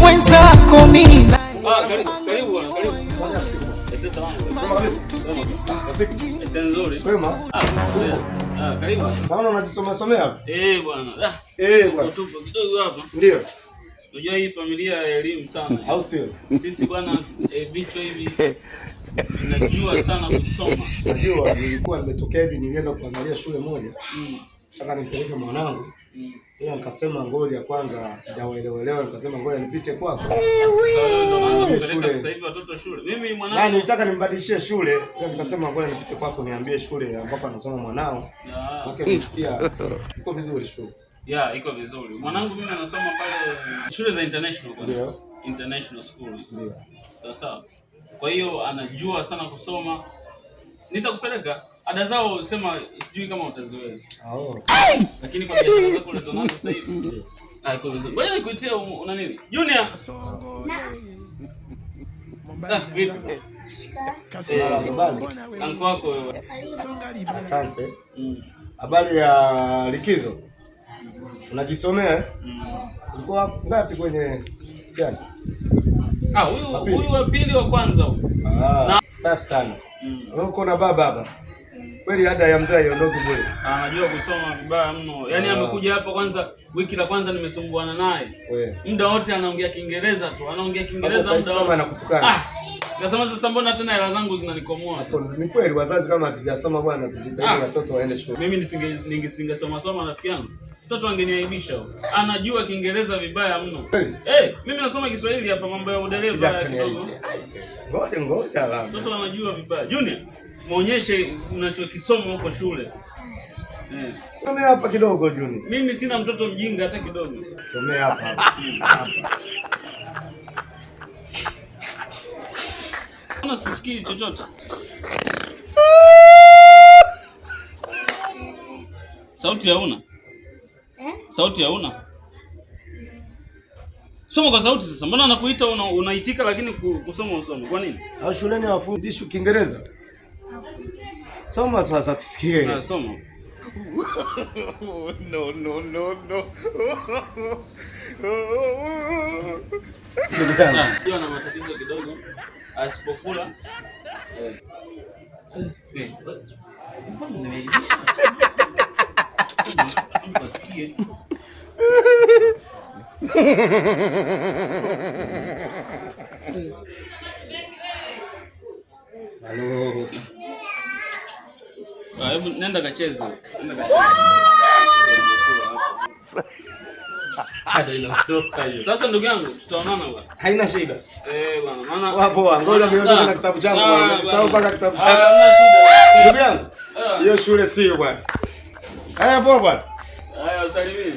mwenzako mimi. Karibu karibu. Sasa nzuri. Karibu. Naona unajisomea hapa. Bwana. Bwana. Tupo kidogo hapa. Ndio. Unajua hii familia ya elimu sana. Au sio? Sisi bwana vichwa hivi najua sana kusoma. Najua nilikuwa nimetokea hivi, nilienda kuangalia shule moja. Nataka nimpeleke mwanangu. Ila nikasema ngoja kwanza sijawaelewa, nikasema ngoja nipite kwako. Sasa hivi watoto shule. Mimi mwanangu na nilitaka nimbadilishie shule, ila nikasema ngoja nipite kwako niambie shule ambapo anasoma mwanao. Wake nisikia iko vizuri shule. Iko vizuri. Mwanangu mimi anasoma pale shule za international kwanza. Ndio. International schools. Ndio. Sawa. Kwa hiyo anajua sana kusoma. Nitakupeleka. Ada zao sema sijui kama utaziweza. Lakini kwa biashara zako ulizonazo sasa hivi. Iko vizuri. Ngoja nikuitie una nini? Junior. Vipi? Habari. Anko wako wewe. Asante. Habari ya likizo? Unajisomea? Ulikuwa ngapi kwenye mtihani? Huyu wa pili wa kwanza huyu. Safi sana. Uko na baba hapa? Kweli ada ya mzee iondoke bure. Anajua kusoma vibaya mno. Yaani amekuja hapa kwanza wiki la kwanza nimesumbuana naye. Muda wote anaongea Kiingereza tu. Anaongea Kiingereza muda wote. Anakutukana. Nasema sasa mbona tena hela zangu zinanikomoa sasa? Ni kweli wazazi kama hatujasoma bwana tujitahidi watoto waende shule. Mimi ningesingesoma rafiki yangu. Mtoto angeniaibisha huyo. Anajua Kiingereza vibaya mno. Mimi nasoma Kiswahili hapa mambo ya udereva kidogo. Ngoja la. Mtoto anajua vibaya. Junior, muonyeshe unachokisoma huko shule. Somea hapa kidogo Junior. Mimi sina mtoto mjinga hata kidogo. Somea hapa. Mbona sisikii chochote? Sauti hauna? Sauti hauna? Soma kwa sauti sasa. Mbona nakuita unaitika lakini kusoma usome? Kwa nini? Au shuleni hawafundishwi Kiingereza? Soma sasa tusikie. Soma. No. Ndio ana matatizo kidogo. Asipokula mbona nimeibisha? Mbasikie. Halo. Hebu nenda kacheze. Sasa ndugu yangu tutaonana bwana. Haina shida. Bwana. Maana wapo ngoja niondoke na kitabu changu bwana. Sasa mpaka kitabu changu. Hamna shida. Ndugu yangu. Hiyo shule sio bwana. Haya poa bwana. Haya usalimie.